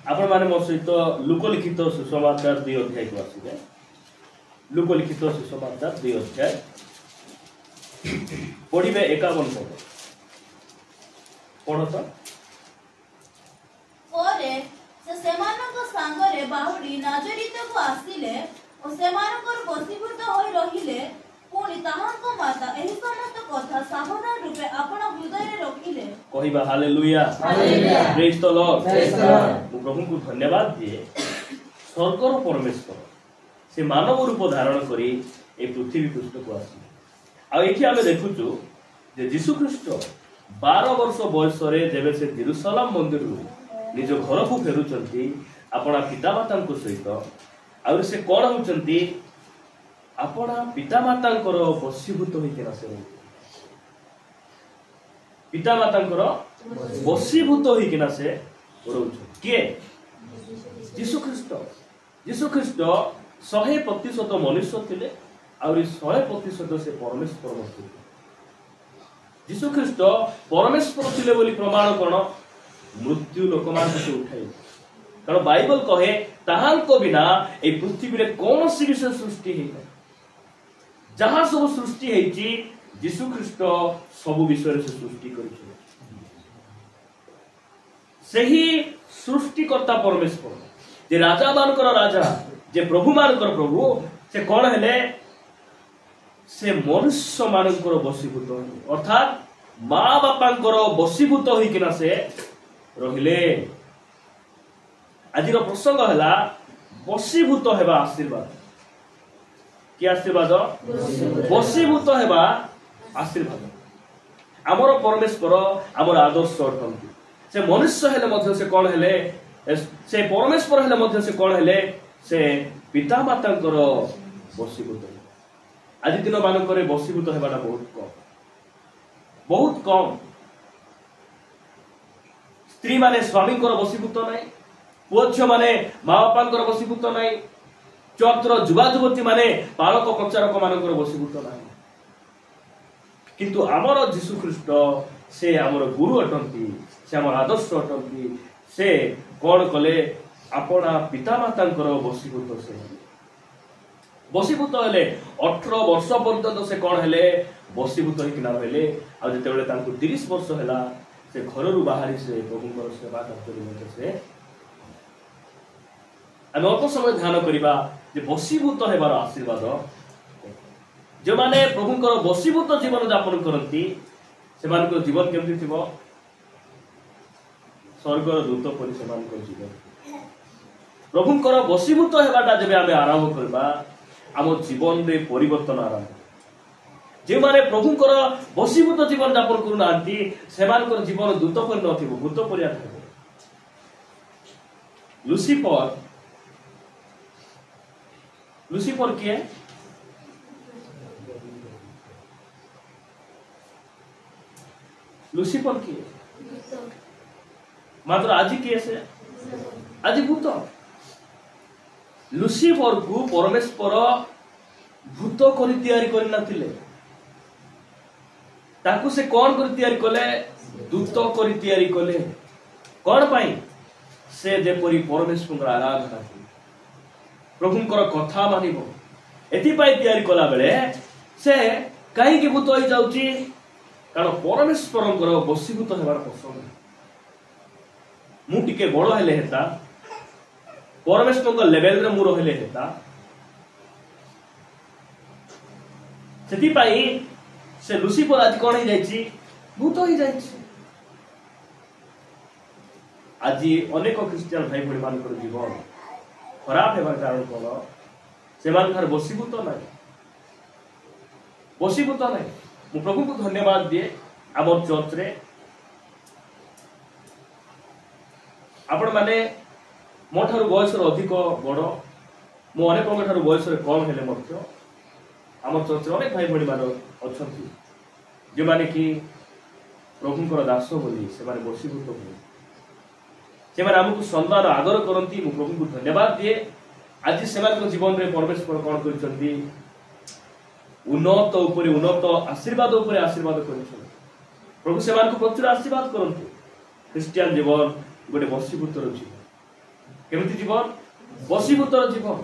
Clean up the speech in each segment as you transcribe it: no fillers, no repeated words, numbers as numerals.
आपण माने मो सहित लोकलिखित सुसमाचार 2 अध्याय को आसीबे। लोकलिखित सुसमाचार 2 अध्याय पढ़िबे 51 पद पढ़ो तो। ओरे से सेमानक सांगरे बाहुडी नाजरित को आसिले और सेमानकर बसीभूत होई रहिले पुणी ताहांक माता एही समस्त कथा सावधान रूपे आपण हृदय रे रखिले। कहिबा hallelujah hallelujah praise the Lord praise the Lord. मु प्रभु को धन्यवाद दिए। स्वर्गर परमेश्वर से मानव रूप धारण करी ए पृथ्वी पृष्ठ को आसी आ एठी आमे देखुचु जे यीशु ख्रीष्ट 12 वर्ष बयस रे जेबे से जेरूशलेम मंदिर रु निज घर को फेरुचंती आपणा पितामाता को सहित आ से कोन होचंती आपणा पितामातांकर बसीभूत होइकेना से पितामातांकर बसीभूत होइकेना से रहउछ के यीशु ख्रीष्ट 100% मनुष्य थिले और 100% से परमेश्वर थे। यीशु ख्रीष्ट परमेश्वर थिले बोली प्रमाण कोन मृत्यु लोकमान से उठाई। कारण बाइबल कहे ताहांको बिना ए पृथ्वी रे कोनोसी विषय सृष्टि हेइ जहाँ सब सृष्टि हेछि यीशु ख्रीष्ट सब विषय से सृष्टि करिछे। सही सृष्टिकर्ता परमेश्वर जे राजा मानकर राजा जे प्रभु मानकर प्रभु से कौन हेले से मनुष्य मानकर बसीभूत अर्थात माँ बापांकर बसीभूत होइकिना से रहिले। आज प्रसंग है बसीभूत हेबा आशीर्वाद कि आशीर्वाद बसीभूत हेबा आशीर्वाद आमर परमेश्वर आमर आदर्श अटंती से मनुष्य हेले मध्य से कौन हेले से परमेश्वर हेले मध्य से कौन हेले से पिता मातांकर बसीभूत। आज दिन मानक बसीभूत हेबाटा बहुत कम स्त्री माने स्वामी बसीभूत नाई पुओ झियो माने माँ बापा बसीभूत नाई चर्चर युवा युवती माने पालक प्रचारक मानकर बसीभूत नाई किंतु आमर यीशु ख्रीष्ट से आमर गुरु अटंती से आमर आदर्श अटंती से कौन कले आपना पितामातांकर बसीभूत से बसीभूत हेले 18 वर्ष पर्यंत से कौन हेले बसीभूत होइकिना हेले आ जेतेबेले तांको 30 वर्ष हैला से घररू बाहरी से प्रभुଙ୍କର सेवा कार्य मध्य से हम अल्प समय ध्यान करिबा जे बसीभूत हेबार आशीर्वाद जो माने प्रभुଙ୍କର बसीभूत जीवन यापन करती से मानको जीवन केमति थिबो स्वर्गर दूत परि सेमानको जीवन प्रभुଙ୍କର बसीभूत हेबाटा जेबे आमे आरंभ करबा आम जीवन रे परिवर्तन आरंभ जे माने प्रभुଙ୍କର बसीभूत जीवन यापन करू नांती सेमानकर जीवन दूत परि नथिबो भूत परि आथिबो। लुसिफर किए लुसिफर किए मात्र आज किए से आज भूत लुसिफर को परमेश्वर भूत करी तैयारी करि नथिले ताकू से कौन करी तैयारी कले दूत करी तैयारी कले कौन पाई से जेपरी परमेश्वर आराधना करी प्रभुंकर कथा मानिबो एथि पाई तैयारी कला बेले से काहे के भूत होई जाउची कारण परमेश्वरंकर बसीभूत हेबार पसंद मु टिके बड़ हेले हेता परमेश्वर लेवल रे मु रहले हेता सेति पाई से लुसिफर आज कौन ही जाइछि भूत ही जाइछि। आज अनेक क्रिश्चियन भाई भणी मानकर जीवन खराब हेबार कारण कोन से मानकर बसीभूत नाही मु प्रभु को धन्यवाद दिए आम चर्च रे आपण माने मो ठारू बयस अधिक बड़ मु अनेक ठारू बयस कम हेले मध्य आम चर्च रे अनेक भाई भणी मान अछंती जे माने कि प्रभुंकर दास बोली से माने बसीभूत बोली से माने हमकु सम्मान आदर करंती मु प्रभु को धन्यवाद दिए। आज से जीवन रे परमेश्वर कौन करछंती उन्नत उपरे उन्नत आशीर्वाद उपरे आशीर्वाद करछन प्रभु से प्रचुर आशीर्वाद करंतु क्रिश्चियन जीवन गोटे बसीभूत जीवन केमिति जीवन बसीभूतर जीवन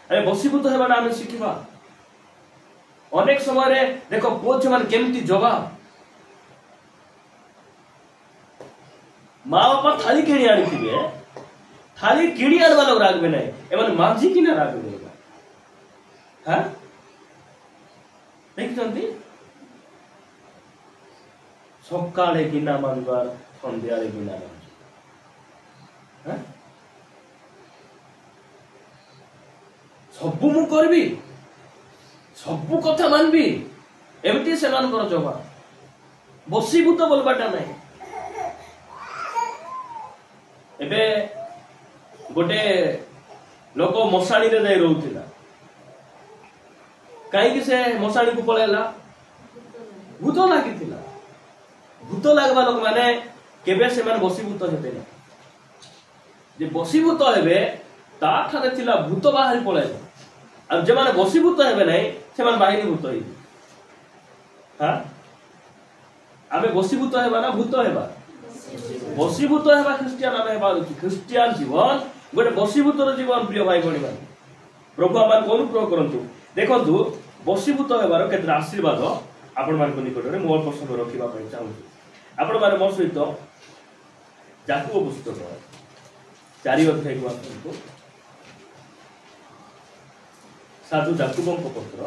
अरे बसीभूत हेबाटा आमे शिखिबा अनेक समय रे देखो पुओ छे माने केमिति जवाब माँ बापा थाली किणी आनिथिबे थाली किणी आनबा लोग राखबे नै एमाने मांझी किना राखबे हां देखछन्ती सकाळे किना मानबार संध्यारे किना हां सबु मु करबी सबु कथा मानबी एमती सेमानकर जवाब बसीभूत बोलबाटा नै एबे गोटे लोक मशाणी रे जाई रहउथिला काई कि से मशाणी को पळेला भूत लागिथिला भूत लागबा लोक माने केबे से माने बसीभूत हेबे नै जे बसीभूत हेबे ता ठारे थिला भूत बाहरी पळेला अब जे माने बसीभूत हेबे नै से माने बाहरी भूत हेबे हां आमे बसीभूत हेबा ना भूत हेबा बसीभूत हेबा ख्रिस्टियान आमे हेबा ख्रिस्टियान जीवन गोटे बसीभूतर जीवन प्रिय भाई भणी मान प्रभु आमान को अनुग्रह करंतु देखंतु बसीभूत हेबार केते आशीर्वाद आपण मान को निकट रे मोर प्रसंग रखिबा पय चाहू आपण माने मोर सहित याकूब पुस्तक 4 अध्याय को आसंतु साधु याकूबଙ୍କ पत्र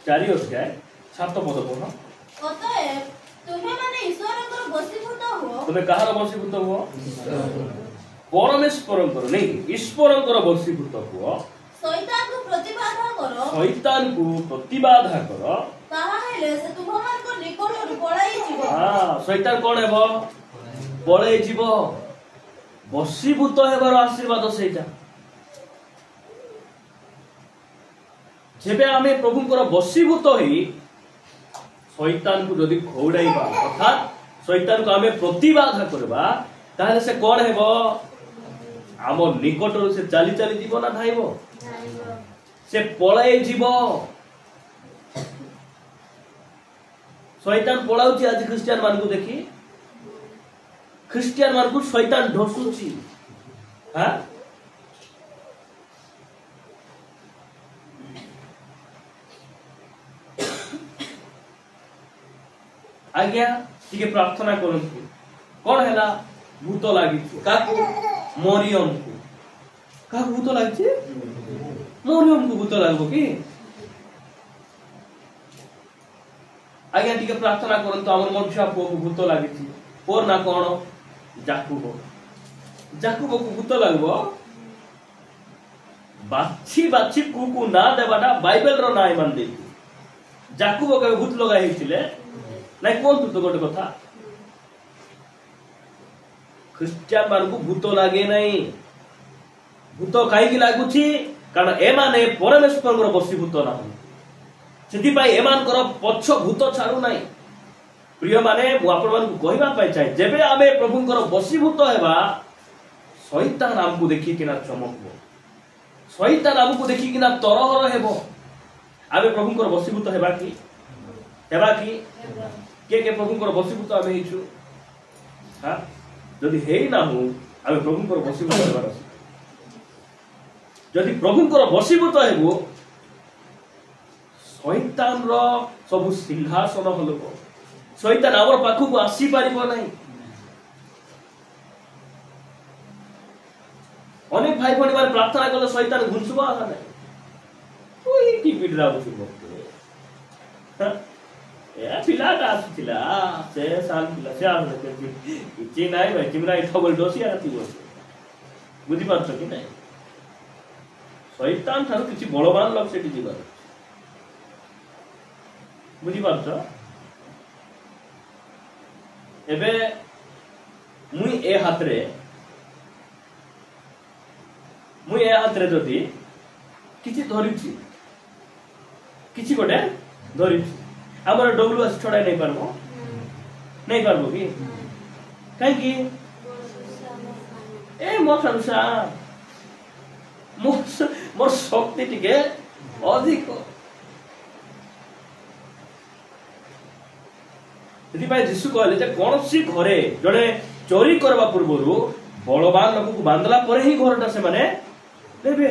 4 अध्याय 7 पद पढ़ अतएव तुम्हें माने ईश्वरଙ୍କର बसीभूत हो तमे कहार बसीभूत हो परमेश्वरଙ୍କର नहीं ईश्वरଙ୍କର बसीभूत हो शैतान को प्रतिबाधा करो शैतान को प्रतिबाधा करो ताहा हेले से तुमମାନଙ୍କ निकटରୁ ପଳାଇ ଯିବ हां शैतान कोन हेबो पळेई जीवो बसीभूत हेबार आशीर्वाद सेटा जेबे आमे प्रभुଙ୍କର बसीभूत होई शैतान को जदि खौडाइबा अर्थात शैतान को आमे प्रतिबाधा करबा ताले से कोन हेबो आम निकटରୁ से चाली चाली जीव ना धाइबो से पळेई जीवो शैतान पळाउची आज क्रिश्चियन मान को देखी ख्रिस्टियान मान को शैतान ढोसुची हां आज्ञा टिके प्रार्थना करंतु कोन हैला भूत लागि काकू मरियम को का भूत लागि मरियम को भूत लागबो की आज्ञा टिके प्रार्थना करंतु हमर मनुष्य को भूत लागि और ना कोन जाकुब जाकुब को भूत लागबो बाछी बाछी कुकु ना देबाटा बाइबल रो नाय मान दे जाकुब के भूत लगाई हिथिले नै कोन तो गोटे कथा ख्रिस्टियन मान को भूत लागे नै भूत काई की लागुची कारण ए माने परमेश्वर को बसीभूत ना सेति पाई ए मान कर पछ भूत छाडू नै प्रिय माने मु आपण मान को कहिबा पाई चाहे जेबे आमे प्रभुंकर बसीभूत हेबा शैतान हमकु देखि किना चमकबो शैतान हमकु देखि किना तरहर हेबो आमे प्रभुंकर बसीभूत हेबा की के प्रभुंकर बसीभूत आमे हिचु हां जदि हेई ना हो आमे प्रभुंकर बसीभूत हेबार जदि प्रभुंकर बसीभूत हेबो शैतान रो सब सिंहासन हलबो शैतान आवर पाखु को आसी पारिबो नै अनेक भाई भणी माने प्रार्थना करले शैतान घुसबो आसा नै ओई की बिडरा बसबो ए पिलाटा आसिला से साल पिला से आसे किछि नै भाई तिमरा इथबल दोसी आती बस बुझी पाछो कि नै शैतान थारो किछि बलवान लोक सेठी जीवा बुझी पाछो एबे मुई ए हातरे जदि किछि धरिछि किछि गोटे धरिछि हमर डब्लू एस छोड़ाई नहीं पारबो कि काई कि ए मोर मोर शक्ति टिके अधिक ସେଥିପାଇଁ ଯୀଶୁ କହିଲେ ଯେ କୌଣସି ଘରେ ଜଣେ ଚୋରି କରିବା ପୂର୍ବରୁ ବଳବାନ ଲୋକକୁ ବାନ୍ଧିଲା ପରେ ହିଁ ଘରଟା ସେମାନେ ନେବେ।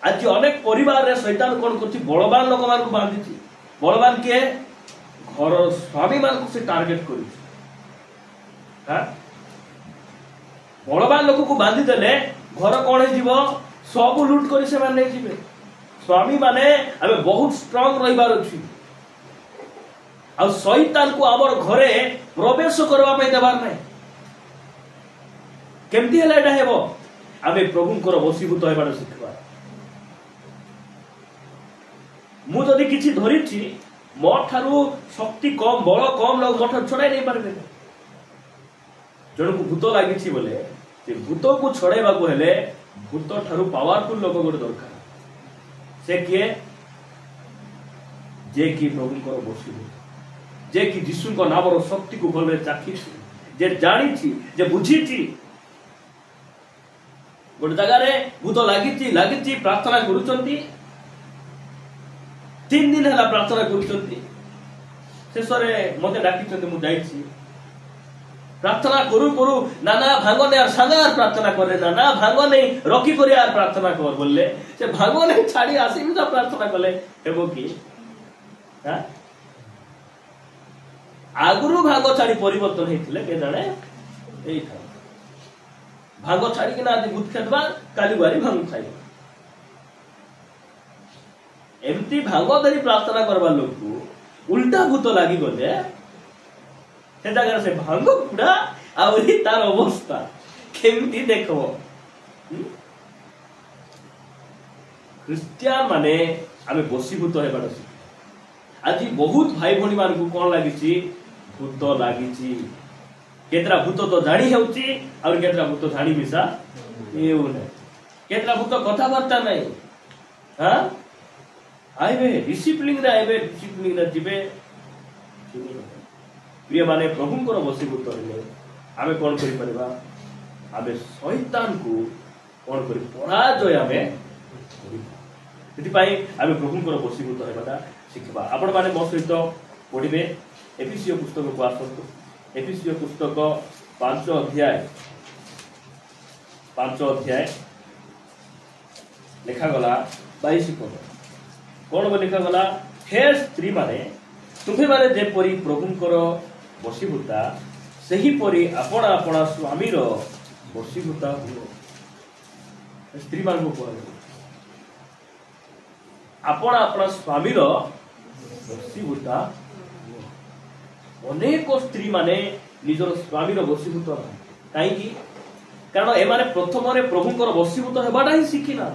ଆଜି ଅନେକ ପରିବାରରେ ଶୈତାନ କଣ କରୁଛି, ବଳବାନ ଲୋକମାନଙ୍କୁ ବାନ୍ଧିଛି। ବଳବାନ କିଏ? ଘର ସ୍ୱାମୀ ମାନଙ୍କୁ ସେ ଟାର୍ଗେଟ କରୁଛି। ବଳବାନ ଲୋକକୁ ବାନ୍ଧି ଦେଲେ ଘର କଣ ହେଇଯିବ, ସବୁ ଲୁଟ କରି ସେମାନେ ନେଇଯିବେ। ସ୍ୱାମୀ ମାନେ ଆମେ ବହୁତ ଷ୍ଟ୍ରଙ୍ଗ ରହିବାର ଅଛି। ଆଉ ଶୈତାନକୁ ଆମର ଘରେ ପ୍ରବେଶ କରିବା ପାଇଁ ଦେବାର ନାହିଁ। କେମିତି ହେଲେ ଏଇଟା ହେବ? ଆମେ ପ୍ରଭୁଙ୍କର ବଶୀଭୂତ ହେବାର ଶିଖିବା। ମୁଁ ଯଦି କିଛି ଧରିଛି, ମୋ ଠାରୁ ଶକ୍ତି କମ, ବଳ କମ ଲୋକ ମୋ ଠାରୁ ଛଡାଇ ନେଇ ପାରିବେ। ଜଣକୁ ଭୂତ ଲାଗିଛି ବୋଲେ ସେ ଭୂତକୁ ଛଡେଇବାକୁ ହେଲେ ଭୂତ ଠାରୁ ପାୱାରଫୁଲ ଲୋକ ଗୋଟେ ଦରକାର। ସେ କିଏ? ଯେ କି ପ୍ରଭୁଙ୍କର ବଶୀଭୂତ, ଯେ କି ଯୀଶୁଙ୍କ ନାମର ଶକ୍ତିକୁ ଭଲରେ ଚାଖିଛି, ଯେ ଜାଣିଛି, ଯେ ବୁଝିଛି। ଗୋଟେ ଜାଗାରେ ଭୂତ ଲାଗିଛି ପ୍ରାର୍ଥନା କରୁଛନ୍ତି, 3 ଦିନ ହେଲା ପ୍ରାର୍ଥନା କରୁଛନ୍ତି। ଶେଷରେ ମତେ ଡାକିଛନ୍ତି, ମୁଁ ଯାଇଛି। ପ୍ରାର୍ଥନା କରୁ କରୁ ନାନା ଭାଙ୍ଗ ନେଇ আর সাগার প্রার্থনা করে, নানা ভাঙ্গ নেই রকি করে আর প্রার্থনা কর বললে সে ভাঙ্গ নেই ছাড়ি আসিবি তো প্রার্থনা কলে হেব কি? হ্যাঁ, আগুরু ভাঙ্গ ছাড়ি পরিবর্তন হয়েছিল কে জানে। এই ভাঙ্গ ছাড়িকি না আজ ভূত খেদবা, কালি বাড়ি ভাঙ্গ খাইবা। এমতি ভাঙ্গ ধরি প্রার্থনা করবার লোকକୁ উল্টা ভূত লাগি গলে ସେ ଜାଗାରେ ସେ ଭାଙ୍ଗ ପୁଡା ଆହୁରି ତାର ଅବସ୍ଥା କେମିତି ଦେଖିବ। ଖ୍ରୀଷ୍ଟିଆନ ମାନେ ଆମେ ବଶୀଭୂତ ହେବାର ଅଛି। ଆଜି ବହୁତ ଭାଇ ଭଉଣୀ ମାନଙ୍କୁ କଣ ଲାଗିଛି? ଭୂତ ଲାଗିଛି। କେତେଟା ଭୂତ ତ ଜାଣି ହେଉଛି, ଆଉ କେତେଟା ଭୂତ ଜାଣି ମିଶା ହେଉନାହିଁ। କେତେଟା ଭୂତ କଥାବାର୍ତ୍ତା ନାହିଁ। ଆଇବେ ଡିସିପ୍ଲିନରେ ଆଇବେ, ଡିସିପ୍ଲିନରେ ଯିବେ। ପ୍ରିୟ ମାନେ, ପ୍ରଭୁଙ୍କର ବଶୀଭୂତ ହେଲେ ଆମେ କଣ କରିପାରିବା? ଆମେ ଶୈତାନକୁ କଣ କରି ପରାଜୟ ଆମେ କରିବା। ସେଥିପାଇଁ ଆମେ ପ୍ରଭୁଙ୍କର ବଶୀଭୂତ ହେବାଟା ଶିଖିବା। ଆପଣମାନେ ମୋ ସହିତ ପଢିବେ ଏଫେସୀୟ ପୁସ୍ତକକୁ ଆସନ୍ତୁ। ଏଫେସୀୟ ପୁସ୍ତକ 5 ଅଧ୍ୟାୟ ଲେଖାଗଲା 22 ପଦ। କଣ ଲେଖାଗଲା? ହେ ସ୍ତ୍ରୀ ମାନେ, ତୁମ୍ଭେମାନେ ଯେପରି ପ୍ରଭୁଙ୍କର ବଶୀଭୂତା, ସେହିପରି ଆପଣା ଆପଣା ସ୍ୱାମୀର ବଶୀଭୂତା ହୁଅ। ସ୍ତ୍ରୀ ମାନଙ୍କୁ କୁହାଯାଏ ଆପଣା ଆପଣା ସ୍ୱାମୀର ବଶୀଭୂତା ହୁଅ। ଅନେକ ସ୍ତ୍ରୀ ମାନେ ନିଜର ସ୍ୱାମୀର ବଶୀଭୂତ ନାହାନ୍ତି। କାହିଁକି? କାରଣ ଏମାନେ ପ୍ରଥମରେ ପ୍ରଭୁଙ୍କର ବଶୀଭୂତ ହେବାଟା ହିଁ ଶିଖିନା।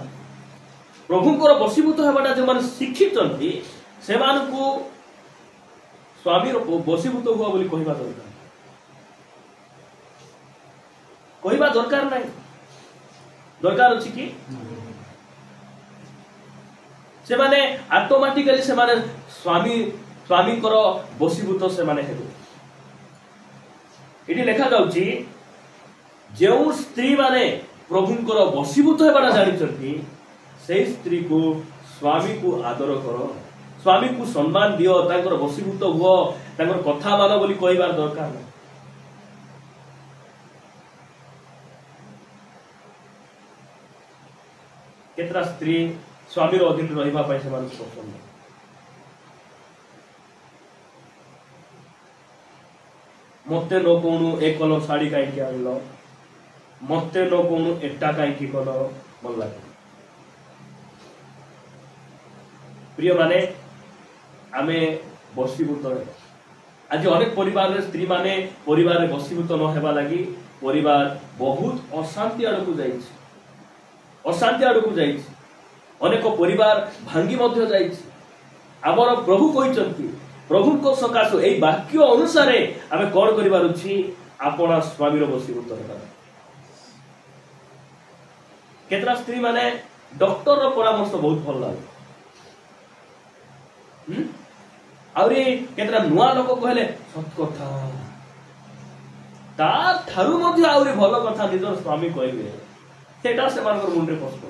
ପ୍ରଭୁଙ୍କର ବଶୀଭୂତ ହେବାଟା ଯେଉଁମାନେ ଶିଖିଛନ୍ତି, ସେମାନଙ୍କୁ ସ୍ୱାମୀର ବଶୀଭୂତ ହୁଅ ବୋଲି କହିବା ଦରକାର। କହିବା ଦରକାର ନାହିଁ। ଦରକାର ଅଛି କି? ସେମାନେ ଅଟୋମେଟିକାଲି ସେମାନେ ସ୍ୱାମୀଙ୍କର ବଶୀଭୂତ ସେମାନେ ହେବେ। ଏଠି ଲେଖାଯାଉଛି, ଯେଉଁ ସ୍ତ୍ରୀ ମାନେ ପ୍ରଭୁଙ୍କର ବଶୀଭୂତ ହେବାଟା ଜାଣିଛନ୍ତି, ସେଇ ସ୍ତ୍ରୀକୁ ସ୍ୱାମୀକୁ ଆଦର କର, ସ୍ୱାମୀକୁ ସମ୍ମାନ ଦିଅ, ତାଙ୍କର ବଶୀଭୂତ ହୁଅ, ତାଙ୍କର କଥା ମାନ ବୋଲି କହିବାର ଦରକାର ନାହିଁ। କେତେଟା ସ୍ତ୍ରୀ ସ୍ୱାମୀର ଅଧୀନରେ ରହିବା ପାଇଁ ସେମାନଙ୍କୁ ପସନ୍ଦ। ମତେ ନ କହୁଣୁ ଏ କଲର ଶାଢୀ କାହିଁକି ଆଣିଲ, ମତେ ନ କହୁଣୁ ଏଟା କାହିଁକି କଲ, ଭଲ ଲାଗେ। ପ୍ରିୟ ମାନେ, ଆମେ ବଶୀଭୂତ ହେବା। ଆଜି ଅନେକ ପରିବାରରେ ସ୍ତ୍ରୀ ମାନେ ପରିବାରରେ ବଶୀଭୂତ ନ ହେବା ଲାଗି ପରିବାର ବହୁତ ଅଶାନ୍ତି ଆଡକୁ ଯାଇଛି। ଅଶାନ୍ତି ଆଡକୁ ଯାଇଛି। ଅନେକ ପରିବାର ଭାଙ୍ଗି ମଧ୍ୟ ଯାଇଛି। ଆମର ପ୍ରଭୁ କହିଛନ୍ତି, ପ୍ରଭୁଙ୍କ ସକାଶୁ ଏଇ ବାକ୍ୟ ଅନୁସାରେ ଆମେ କଣ କରିବାର ଅଛି? ଆପଣା ସ୍ୱାମୀର ବଶୀଭୂତ ହେବାର। କେତେଟା ସ୍ତ୍ରୀ ମାନେ ଡକ୍ଟରର ପରାମର୍ଶ ବହୁତ ଭଲ ଲାଗେ। ଆହୁରି କେତେଟା ନୂଆ ଲୋକ କହିଲେ ସତ କଥା, ତା ଠାରୁ ମଧ୍ୟ ଆହୁରି ଭଲ କଥା ନିଜର ସ୍ୱାମୀ କହିବେ, ସେଇଟା ସେମାନଙ୍କର ମୁଣ୍ଡରେ ପଶିବ।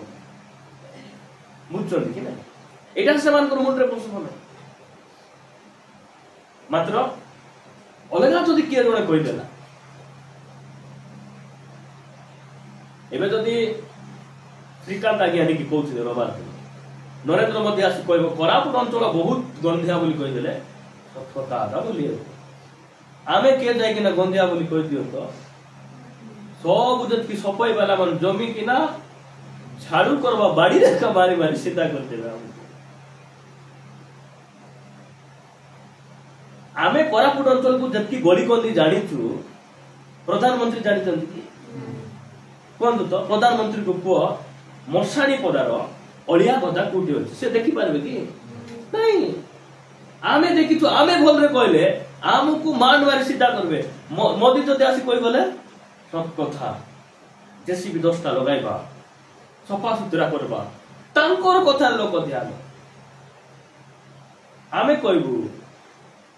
ବୁଝୁଛନ୍ତି କି ନା? ଏଇଟା ସେମାନଙ୍କର ମୁଣ୍ଡରେ ପଶିବ ନାହିଁ। ମାତ୍ର अलगा जदि किए जड़े कहीदेला एबे जदि श्रीकांत आज्ञा नहीं कहते रविवार नरेंद्र मोदी आसी कह कोरापुट अंचल बहुत गंधिया बोली कहीदेले सतकथा आधा बोली आमे किए जाइकिना गंधिया बोली कह दियो तो सब जति सफाई वाला मन जमी किना झाड़ू करवा बाड़ी रेखा मारी मारी सीधा कर देबे आमे कोरापुट अंचल को जति गली गंदी जानिचु प्रधानमंत्री जानिचंती कि कहतु तो प्रधानमंत्री को पुओ मशाणी पदार अलिया गदा कोटी अछि से देखि पारबे कि नहीं आमे देखिछु आमे भल रे कहले आमको मान मारी सीधा करबे मोदी जदि आसी कहि गले सब कथा जेसीबी 10टा लगाइबा सफा सुतरा करबा तांकर कथा लोक ध्यान आमे कहबू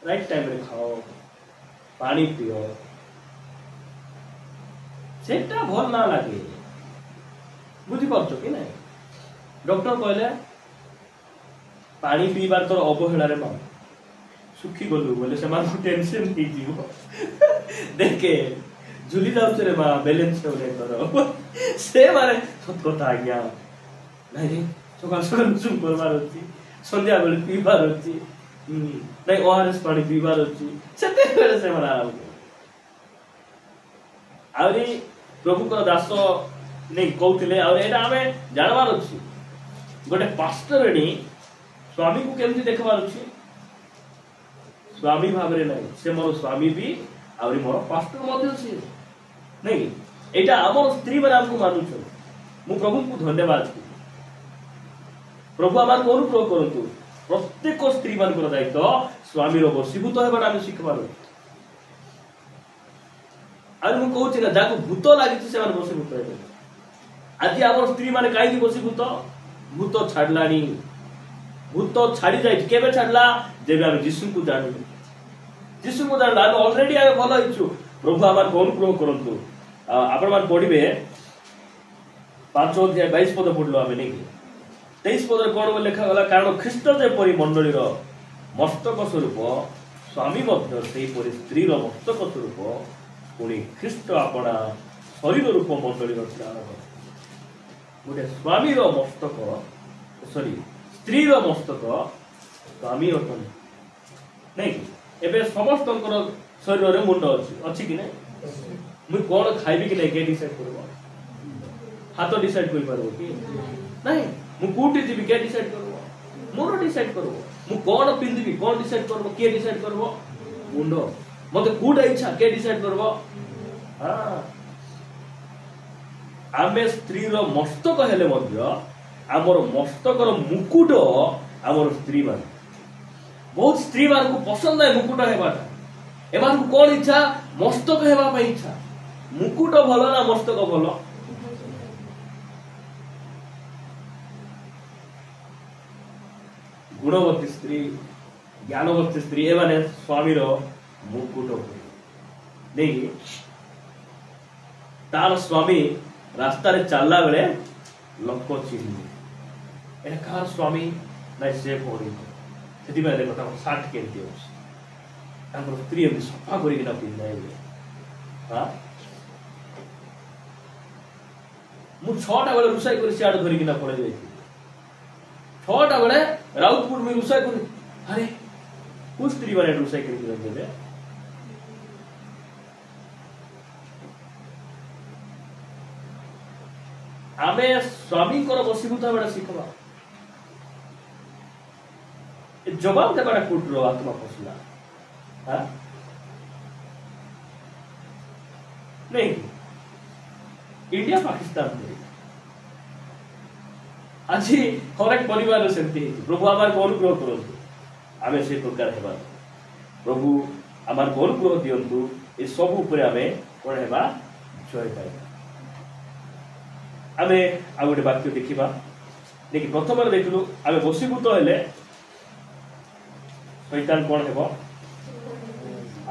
राइट टाइम रे खाओ पानी पियो सेटा भल ना लागे बुझी पारछो कि नहीं डॉक्टर कहले पानी पीबार तोर अवहेला रे मां सुखी गलु बोले से मान टेंशन नहीं जीवो देखे झुली जाऊ रे मां बैलेंस होले करो से मारे सत कथा आज्ञा नहीं सकाल सकाल सुन करबार अछि संध्या बेले पीबार अछि नहीं ओआरएस पानी पीबार अछि सेते बेले से मारा आउरी प्रभु को दास नहीं कहते और एटा हमें जानबार अछि गोटे पास्टर एडी स्वामी को केमती देखबार अछि स्वामी भाव रे नहीं से मोर स्वामी भी और मोर पास्टर मध्य अछि नहीं एटा हमर स्त्री माने हमको मानु छ मु प्रभु को धन्यवाद प्रभु आमार को अनुग्रह करंतु प्रत्येक स्त्री मान को दायित्व स्वामी रो वशीभूत हेबार हम शिखबार आज मु कहूची ना जाको भूत लागि से मान वशीभूत हेबे आज हमर स्त्री माने काई की वशीभूत भूत छाडलानी भूत छाडी जाय केबे छाडला जेबे हम यीशु को जानू यीशु को जानला ऑलरेडी आगे भलो हिचु प्रभु आमार को अनुग्रह करंतु आपण मान पढिबे 5 अध्याय 22 पद पढलो हमें नहीं 23 पद रे कोन लिखा गला कारण ख्रीष्ट जे परि मंडली रो मस्तक स्वरूप स्वामी मध्य सेही परि स्त्री रो मस्तक स्वरूप पुणी ख्रीष्ट आपणा शरीर रूप मंडली रो ध्यान गोटे स्वामी रो मस्तक सॉरी स्त्री रो मस्तक स्वामी अटन नहीं एबे समस्त शरीर रे मुंड अछि कि नहीं मुई कोन खाइबी कि नहीं के डिसाइड करबो हाथ डिसाइड करि पारबो कि नहीं मु कोठी जीबी के डिसाइड करबो मोर डिसाइड करबो मु कोन पिंदिबी कोन डिसाइड करबो के डिसाइड करबो मुंड मते कोडा इच्छा के डिसाइड करबो हां आमे स्त्री रो मस्तक हेले मध्य हमर मस्तक रो मुकुट हमर स्त्री मान बहुत स्त्री मान को पसंद है मुकुट हेबाटा एमान को कोन इच्छा मस्तक हेबा पई इच्छा मुकुट भलो ना मस्तक भलो गुणवती स्त्री ज्ञानवती स्त्री ए माने स्वामी रो मुकुट नहीं तार स्वामी रास्ता रे चलला बेले लोक चिन्ह ए कार स्वामी नै से पड़ी सेति बेले देखो ता 60 केंती होस तांको स्त्री एमि सफा करी किना पिन्नाय हां मु 6टा बेले रुसाई करी सियाड धरि किना पळे जाई 6टा बेले राउतपुर में रुसाई करी अरे उस स्त्री वाले रुसाई करी देबे आमे स्वामी को वशीभूत बड़ा शिखबा जवाब देबाटा कुटरो आत्मा फसला हां नहीं इंडिया पाकिस्तान में आज हरेक परिवार सेमती प्रभु आमार को अनुग्रह करंतु आमे से प्रकार हेबा प्रभु आमार को अनुग्रह दियंतु ए सब ऊपर आमे कोन हेबा जय पाइबा आमे आ गोटे वाक्य देखिबा देखि प्रथम देखलु आमे वशीभूत हेले शैतान कोन हेबो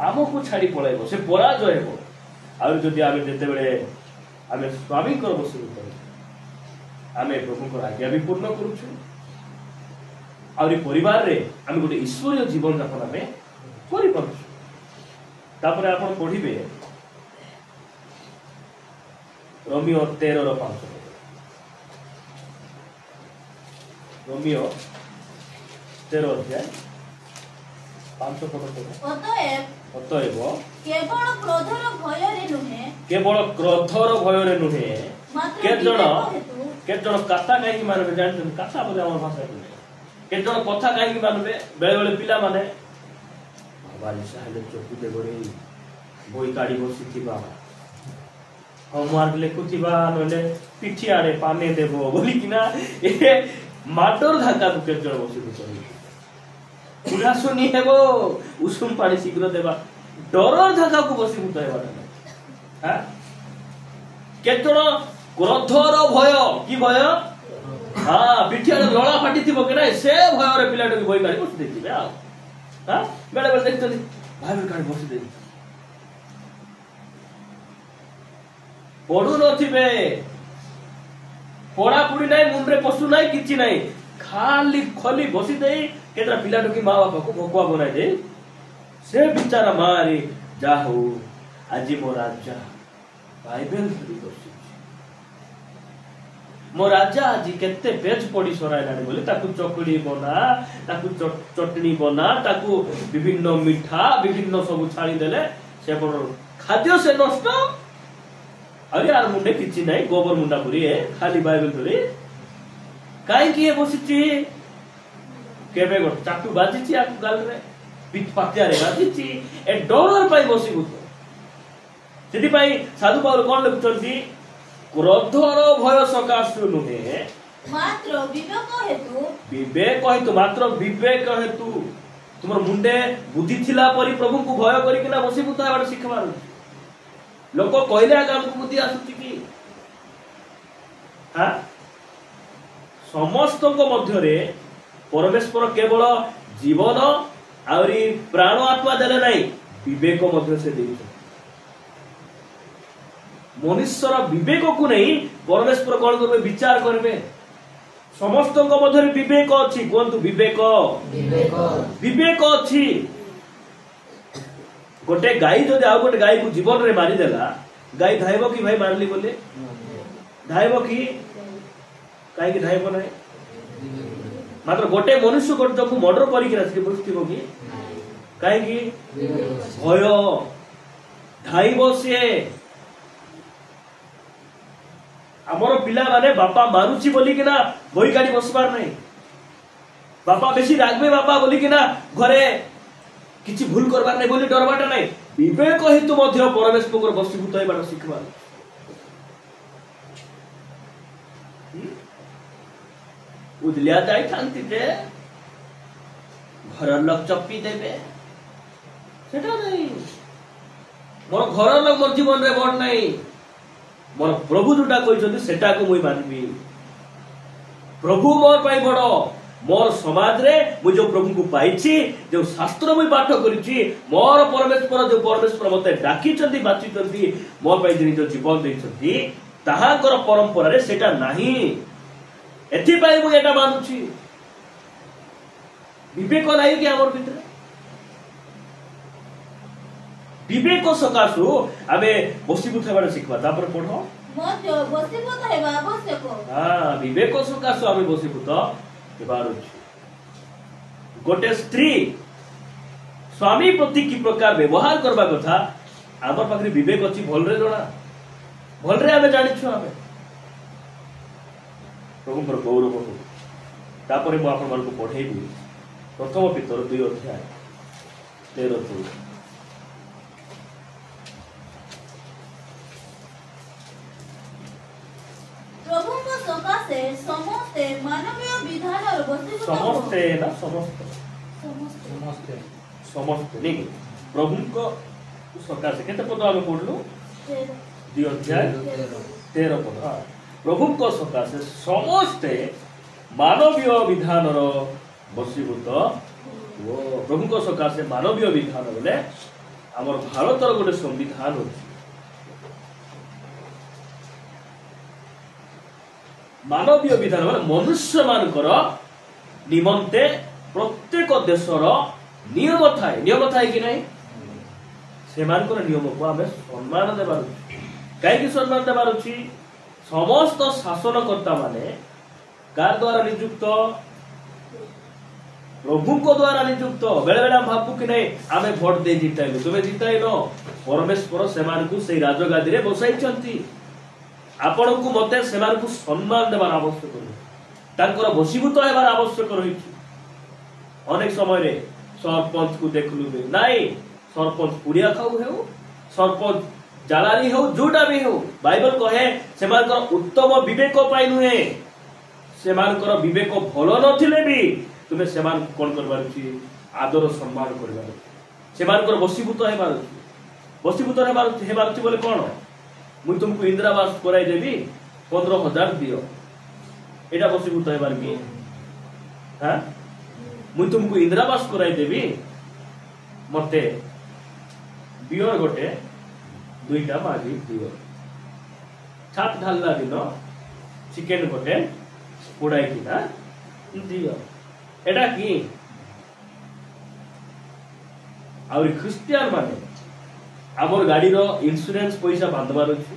आमको छाड़ी पळाइबो से पराजय हेबो आ जदि आमे जते बेले आमे स्वामी को वशीभूत आमे प्रभु को आज्ञा भी पूर्ण करूछु और परिवार रे आमे गोटे ईश्वरीय जीवन यापन आमे करि पाछु तापर आपण पढ़िबे रोमियो 13:5 रोमियो 13 अध्याय 5 पद अतएव केवल क्रोधर भୟରେ नुहे के जण कथा काई मानबे जानछन कथा बोले हमर भाषा के जण कथा काई मानबे बेले बेले पिला माने बाबारी साहेब चोकु दे गोरे बोई काडी बसिथिबा होमवर्क लेखुथिबा नले पिठी आड़े पाने देबो बोली किना ए माटर धाका को के जण बसि बसि पूरा सुनी हेबो उषुम पानी शीघ्र देबा डर धाका को बसि बुताइबा हां के जण क्रोधर भय कि भय हां पिठिया लळा फाटी थिबो के नै से भय रे पिलाट के भय काडी बसि देखिबे आ हां बेले बेले देखतनी भाई काडी बसि दे पढु नथिबे पढ़ा पुड़ी नै मुंडरे पशु नै किछि नै खाली खली बसि दे केतरा पिलाट की मां बापा को भगवा बनाई दे से बिचारा मारी जा हो आज मो राजा बाइबल पढ़ी बसि मो राजा आज केते पेज पढ़ी सराइलानी बोले ताकू चकड़ी बना ताकू चटनी बना ताकू विभिन्न मिठा विभिन्न सब छाड़ी देले से पर खाद्य से नष्ट अरे यार मुंडे किछि नै गोबर मुंडा पुरी है खाली बाइबल धरी काई किए बसिछि केबे गो चाटू बाजिछि आ गाल रे पिठ पातिया रे बाजिछि ए डोलर पाई बसि गुत सेति पाई साधु पाउल कोन लिखुछन्ती क्रोधर भय सकाशु नुहे मात्र विवेक हेतु तुमर मुंडे बुद्धि थिला परी प्रभु को भय करी किना बसि बुता बाड सिखबार लोक कहले आगे हमको बुद्धि आसुची कि हां समस्त को मध्य रे परमेश्वर केवल जीवन आउरी प्राण आत्मा देले नहीं विवेक मध्य से देइछ मनुष्यर विवेक को नहीं परमेश्वर कोन करबे विचार करबे समस्त को मध्य रे विवेक अछि कोंतु विवेक अछि गोटे गाई जदि आउ गोटे गाई को जीवन रे मारी देला गाई धाइबो कि भाई मारली बोले धाइबो कि काई कि धाइबो नै मात्र गोटे मनुष्य को जब मर्डर करी के रसके बुझतिबो कि काई कि भय धाइबो से हमर पिला माने बापा मारुची बोली कि ना बोई गाड़ी बसबार नै बापा बेसी रागबे बापा बोली कि ना घरे किछि भूल करबार नै बोली डरबाटा नै विवेक हेतु मध्य परमेश्वर बसीभूत होइबार शिखबार उदलिया जाई थांती जे घर लोक चप्पी देबे सेटा नै मोर घर लोक मोर जीवन रे बड नै मोर प्रभु जोटा कहिसथि सेटा को मुई मानबी प्रभु मोर पाई बड़ मोर समाज रे मु जो प्रभु को पाइछि जो शास्त्र मु पाठ करिछि मोर परमेश्वर जो परमेश्वर मते डाकी चंदी बाची चंदी मोर पाई जो जीवन दैछथि ताहाकर परंपरा रे सेटा नाही एथि पाई मु एटा मानुछि विवेक नाही कि हमर भीतर विवेक सकाशु आबे बसिबु थबार सिखबा तापर पढो मत बसिबु त हेबा आवश्यक हां विवेक सकाशु आबे बसिबु त गोटे स्त्री स्वामी प्रति की प्रकार व्यवहार करबा कथा आमर पाखरी विवेक अछि भल रे जणा भल रे आमे जानि छु आमे प्रभु पर गौरव हो तापरे मु आपन मानको पढेबी प्रथम पितर 2 अध्याय 13 प्रभु को सकाशे समस्ते मानवीय विधानर बसिबुत समस्ते ना समस्ते नहीं प्रभु को सकाशे केते पद आमे पढलु 2 अध्याय 13 पद प्रभु को सकाशे समस्ते मानवीय विधानर बसिबुत वो प्रभु को सकाशे मानवीय विधान बोले हमर भारतर गोटे संविधान अछि मानवीय विधान माने मनुष्य मानकर निमंते प्रत्येक देशर नियम थाए कि नहीं ସେମାନଙ୍କର ନିୟମକୁ ଆମେ ସମ୍ମାନ ଦେବାର ଅଛି। କାହିଁକି ସମ୍ମାନ ଦେବାର ଅଛି? ସମସ୍ତ ଶାସନକର୍ତ୍ତା ମାନେ କାହା ଦ୍ୱାରା ନିଯୁକ୍ତ? ପ୍ରଭୁଙ୍କ ଦ୍ୱାରା ନିଯୁକ୍ତ। ବେଳେ ବେଳେ ଆମେ ଭାବୁ କି ନାଇଁ ଆମେ ଭୋଟ ଦେଇ ଜିତାଇଲୁ। ତୁମେ ଜିତାଇନ, ପରମେଶ୍ୱର ସେମାନଙ୍କୁ ସେଇ ରାଜଗାଦିରେ ବସାଇଛନ୍ତି। ଆପଣଙ୍କୁ ମତେ ସେମାନଙ୍କୁ ସମ୍ମାନ ଦେବାର ଆବଶ୍ୟକ ରହିଛି, ତାଙ୍କର ବଶୀଭୂତ ହେବାର ଆବଶ୍ୟକ ରହିଛି। ଅନେକ ସମୟରେ ସରପଞ୍ଚକୁ ଦେଖିଲୁ ନାଇଁ, ସରପଞ୍ଚ ପୁଡ଼ିଆ ଖାଉ ହେଉ, ସରପଞ୍ଚ ଜାଲାନି ହେଉ, ଯୋଉଟା ବି ହେଉ, ବାଇବଲ କହେ ସେମାନଙ୍କର ଉତ୍ତମ ବିବେକ ପାଇଁ ନୁହେଁ, ସେମାନଙ୍କର ବିବେକ ଭଲ ନଥିଲେ ବି ତୁମେ ସେମାନଙ୍କୁ କଣ କରିବାର ଅଛି? ଆଦର ସମ୍ମାନ କରିବାର ଅଛି। ସେମାନଙ୍କର ବଶୀଭୂତ ହେବାର ଅଛି। ବଶୀଭୂତ ହେବାର ଅଛି ବୋଲେ କଣ? ମୁଁ ତୁମକୁ ଇନ୍ଦିରାବାସ କରାଇ ଦେବି, 15,000 ଦିଅ, ଏଇଟା ବଶୀଭୂତ ହେବାର କି? ମୁଁ ତୁମକୁ ଇନ୍ଦିରାବାସ କରାଇ ଦେବି, ମତେ ବିଅର ଗୋଟେ 2ଟା ମାଗି ଦିଅ। ଛାତ ଢାଲିଲା ଦିନ ଚିକେନ ଗୋଟେ ପୋଡାଇକିନା ଦିଅ, ଏଟା କି? ଆହୁରି ଖ୍ରୀଷ୍ଟିଆନ ମାନେ ଆମର ଗାଡ଼ିର ଇନ୍ସୁରାନ୍ସ ପଇସା ବାନ୍ଧବାର ଅଛି,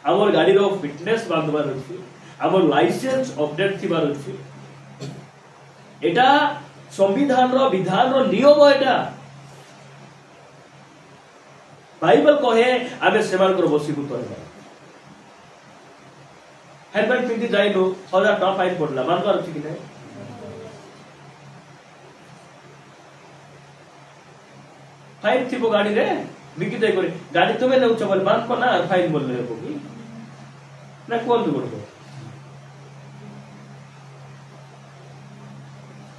ଆମର ଗାଡ଼ିର ଫିଟନେସ୍ ବାନ୍ଧବାର ଅଛି, ଆମର ଲାଇସେନ୍ସ ଅପଡେଟ୍ ଥିବାର ଅଛି। ଏଟା ସମ୍ବିଧାନର ବିଧାନର ନିୟମ। ଏଟା ବାଇବଲ କହେ ଆମେ ସେମାନଙ୍କର ବଶୀଭୂତ ହେବା। ହେଲମେଟ ପିନ୍ଧି ଯାଇନୁ, 1000 ଟଙ୍କା ଫାଇନ ପଡିଲା, ମାନବାର ଅଛି କି ନାହିଁ? फाइन थी गाड़ी रे बिकी दे करे गाड़ी तुम्हें नेउछ बोल मान को ना फाइन बोल ले होगी ना कोन दु करबो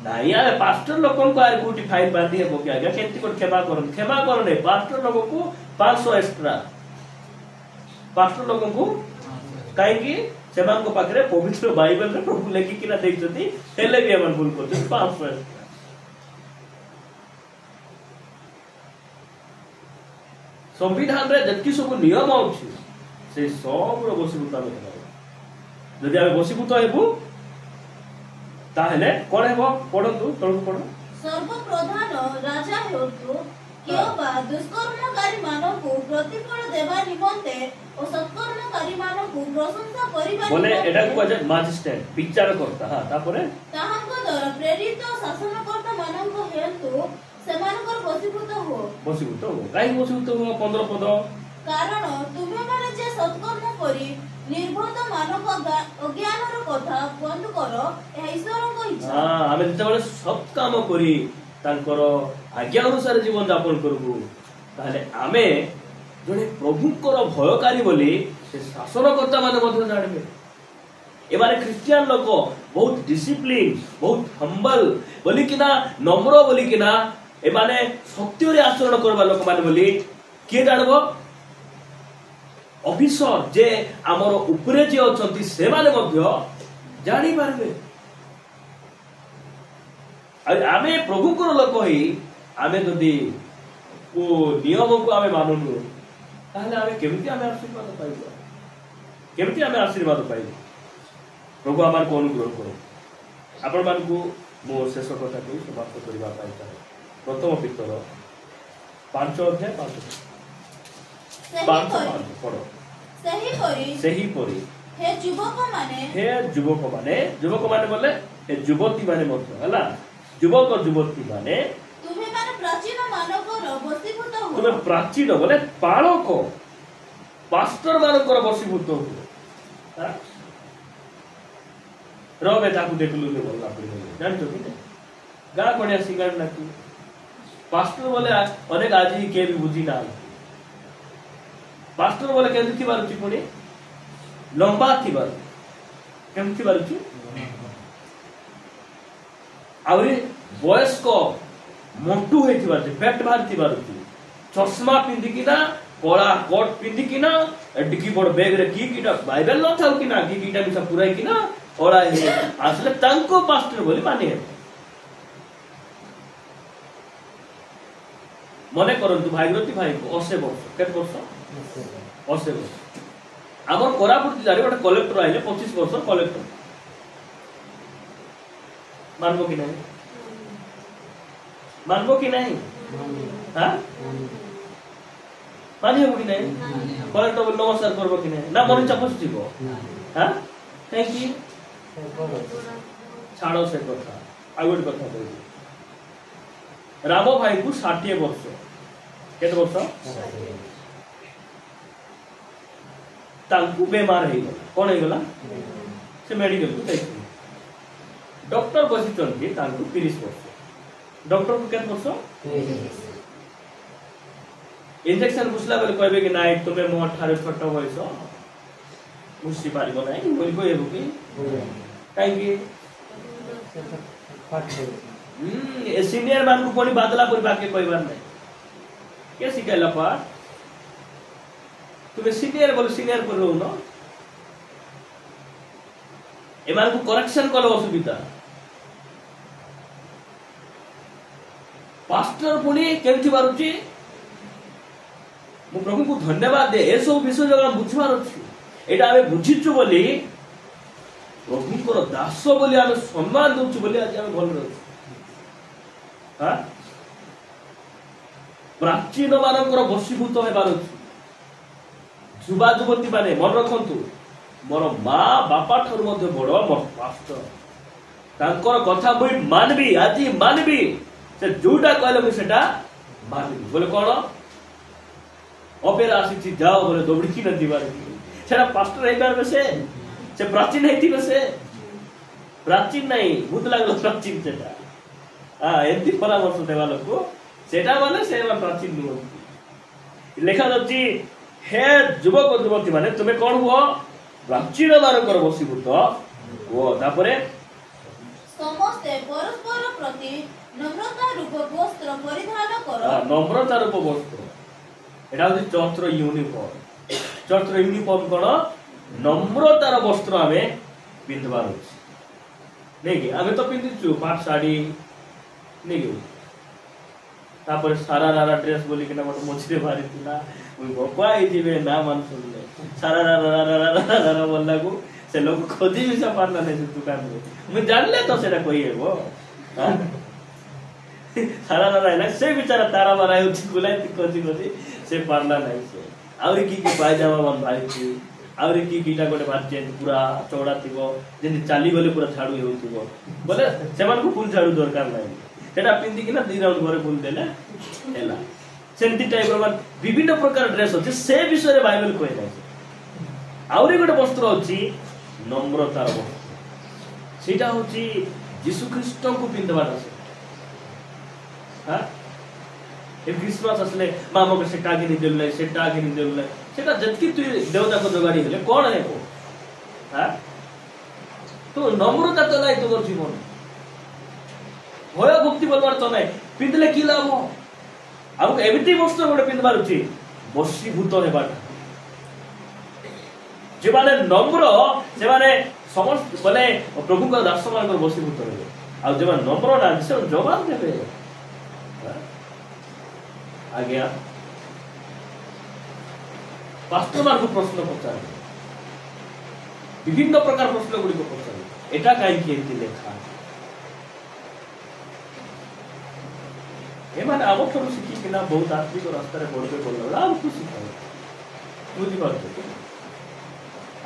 नहीं यार पास्टर लोगों को आर कोटी फाइन बांधी है बोके आगे केंती को क्षमा करो नहीं पास्टर लोगों को 500 एक्स्ट्रा पास्टर लोगों को काहे की सेमान को पाखरे पवित्र बाइबल रे प्रभु लेखि किना देखजती हेले भी हमन भूल करते 500 एक्स्ट्रा संविधान रे जति सब नियम अछि से सब रो बसीभूत आमे करबो जदि आमे बसीभूत हेबु ताहेले कोन हेबो पढंतु तळु पढ सर्वप्रधान राजा हेतु कियोबा दुष्कर्मकारी मानकु प्रतिफल देबा निमंते ओ सत्कर्मकारी मानकु प्रशंसा करिबा बोले एटा को जे मजिस्ट्रेट विचार करता हां तापरे ताहांको द्वारा प्रेरित शासनकर्ता मानक हेतु सेमानकर बसीभूत हो काई बसीभूत हो 15 पद कारण तुमे माने जे सत्कर्म करी निर्बोध मानक अज्ञानर कथा बंद करो ए ईश्वर को इच्छा हां आमे जेतेबेले सब काम करी तांकर आज्ञा अनुसार जीवन यापन करबु ताले आमे जने प्रभुकर भयकारी बोली से शासनकर्ता माने मध्य जानबे एबारे क्रिश्चियन लोक बहुत डिसिप्लिन बहुत हम्बल बोली किना नम्र बोली किना एबाने सत्य रे आचरण करबा लोक माने बोली के जानबो ऑफिसर जे हमर ऊपरे जे अछंती से माने मध्य जानि पारबे अरे आमे प्रभु को लोक ही आमे जदी ओ नियम को आमे मानुनु ताहले आमे केमिति आमे आशीर्वाद पाइबो केमिति आमे आशीर्वाद पाइबो प्रभु आमार को अनुग्रह करो आपण मान को मो शेष कथा कहि समाप्त करबा पाइ प्रथम पितर 5 अध्याय 5 पढ़ो सही परी हे जुबक माने बोले हे युवती माने मध्य हला युवक और युवती माने तुम्हें माने प्राचीन मानकर बसीभूत हो तुम्हें प्राचीन बोले पालक पास्टर मानकर बसीभूत हो रबे ताकू देखलु के बोलला पड़ी जान तो कि गा कोनिया सिंगार नाकी पास्टर बोले अनेक आज के भी बुझी ना पास्टर बोले केंति बारुची कोनी लंबा थी बार केंति बारुची आवरी वॉइस को मोटू हेथि बार पेट बाहर थी बारुची चश्मा पिंदी किना कोला कोट पिंदी किना डिकी बड़ बैग रे की कीटा बाइबल न थाउ किना की कीटा मिसा पुराई किना ओला हे आसले तांको पास्टर बोली माने मने करंतु भागीरथी भाई को 80 वर्ष केत वर्ष 80 वर्ष आगर कोरापुट जिल्ला गोटे कलेक्टर आइले 25 वर्ष कलेक्टर मानबो कि नहीं हां मानि हो कि नहीं कलेक्टर नमस्कार करबो कि नहीं ना मन चापस जीवो हां थैंक यू छाड़ो से कथा आ गोटे कथा कहबी राम भाई को 60 वर्ष केते वर्ष तांकु बेमार हे गला कोन हे गला से मेडिकल को जाई डॉक्टर बसिचंती तांकु 30 वर्ष डॉक्टर को केते वर्ष इंजेक्शन बुझला बेले कहबे कि नाइ तुमे मो 18 छोट बयस मुसी पारिबो नाइ बोल को हेबो कि काई कि ए सीनियर मान को कोनी बादला पर बाके कहबार नै के सिखाइला पा तुमे सीनियर बोल सीनियर पर रहो न ए मान को करेक्शन कलो असुविधा पास्टर पुनी केमथि बारुची मु प्रभु को धन्यवाद दे ए सब विषय जगह बुझबार अछि एटा आमे बुझिछु बोली प्रभु को दास बोली आमे सम्मान दउछु बोली आज आमे भल रहु हां प्राचीन मानकर बशीभूत हेबार अछि युवा युवती माने मन रखंतु मोर मां बापा ठर मध्ये बड़ मोर पास्टर तांकर कथा मुई मानबी आजि मानबी से जोटा कहले मुई सेटा मानबी बोले कोन अपेरा आसी जाओ बोले दौड़ी की न दीवार सेटा पास्टर हेबार से प्राचीन हेती से प्राचीन नहीं भूत लागलो प्राचीन सेटा हां एंती परामर्श देवा लोक सेटा माने से प्राचीन नुह लेखा दछि हे युवक युवती माने तुमे कोन हो प्राचीन मानकर बसीभूत ओ तापरे समस्ते परस्पर प्रति नम्रता रूप वस्त्र परिधान करो नम्रता रूप वस्त्र एटा होती चर्चर यूनिफॉर्म चर्चर यूनिफॉर्म कोन नम्रतार वस्त्र आमे पिंधबार अछि नै कि आमे तो पिंधिछु पाट साड़ी नै कि तापर सारा रारा ड्रेस बोली कि ना मत मछरे भारी थिला ओइ बपाई जिवे ना मान सुनले सारा रारा बोलला को से लोग खोजी भी से पारना नै दुकान में मैं जानले तो सेटा कोई हेबो हां सारा रारा से बेचारा तारा मारा होछि गुलाई खोजी खोजी से पारला नहीं से आउरी की पायजामा मन भाई छी आउरी की कीटा गोटे बाचे पूरा चौड़ा थिबो जेनी चाली गले पूरा झाड़ू हेउथिबो बोले सेमान को फुल झाड़ू दरकार नहीं सेटा पिंदी कि ना 2 राउंड घरे फुल देले हेला सेंती टाइप रो विभिन्न प्रकार ड्रेस होछि से विषय रे बाइबल कहै नै आउरी गोटे वस्त्र होछि नम्रतार वस्त्र सेटा होछि यीशु ख्रीष्ट को पिंदबार अछि हां ए क्रिसमस असले मामा को सेटा के देलले सेटा के देलले सेटा जतकी तू देवता को जोगाड़ी हेले कोन है को हां तो नम्रता तो नहीं तोर जीवन होय भक्ति बोलबार तो नहीं पिंदले की लाभ आ एबिटी वस्त्र गोटे पिंदबार अछि बशीभूत हेबार जे माने नम्र जे माने समस्त बोले प्रभु को दास मान को बशीभूत हेबे आ जे माने नम्र ना से जवाब देबे आ गया पास्टर मान को प्रश्न पचारे विभिन्न प्रकार प्रश्न गुडी को पचारे एटा काई केंती लेखा ए माने आबो थोड़ सिखी किना बहुत आत्मिक रास्ता रे बढ़बे बोलला आ खुशी खाए बुझी बात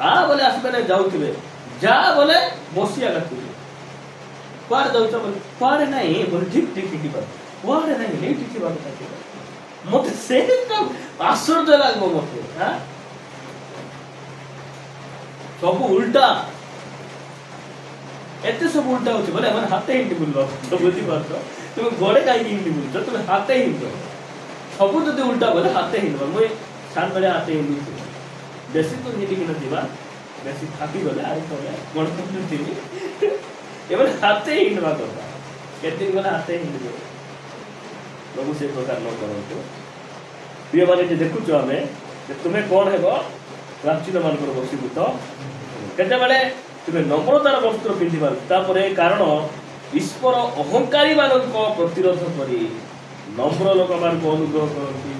आ बोले आसबे ने जाउथिबे जा बोले बसिया गथिबे क्वार जाउछ बोले क्वार नहीं बोले ठीक ठीक ठीक बात क्वार नहीं नहीं ठीक बात मत से तो आश्चर्य लागबो मते हां सब उल्टा एते सब उल्टा होछ बोले मन हाथे हिंदी बोलबो तो बुझी बात तुम गोड़े काई हिंदी बोलछो तुम हाथे हिंदो सब जदी उल्टा बोले हाथे हिंदो मैं शान बड़े हाथे हिंदी बेसी तो हिंदी कि न दिबा बेसी थाकी बोले आरे तोले गणतंत्र दिनी एबे हाथे हिंदवा करबा केते बोले हाथे हिंदी प्रभु से प्रकार न करंतु प्रिय माने जे देखु छ हमें जे तुमे कोन हेबो प्राचीन मानकर बसीभूत केते बेले तुमे नम्रतार वस्त्र पिंधिबार तापरे कारण ईश्वर अहंकारी मानक प्रतिरोध करी नम्र लोक मान को अनुग्रह करंती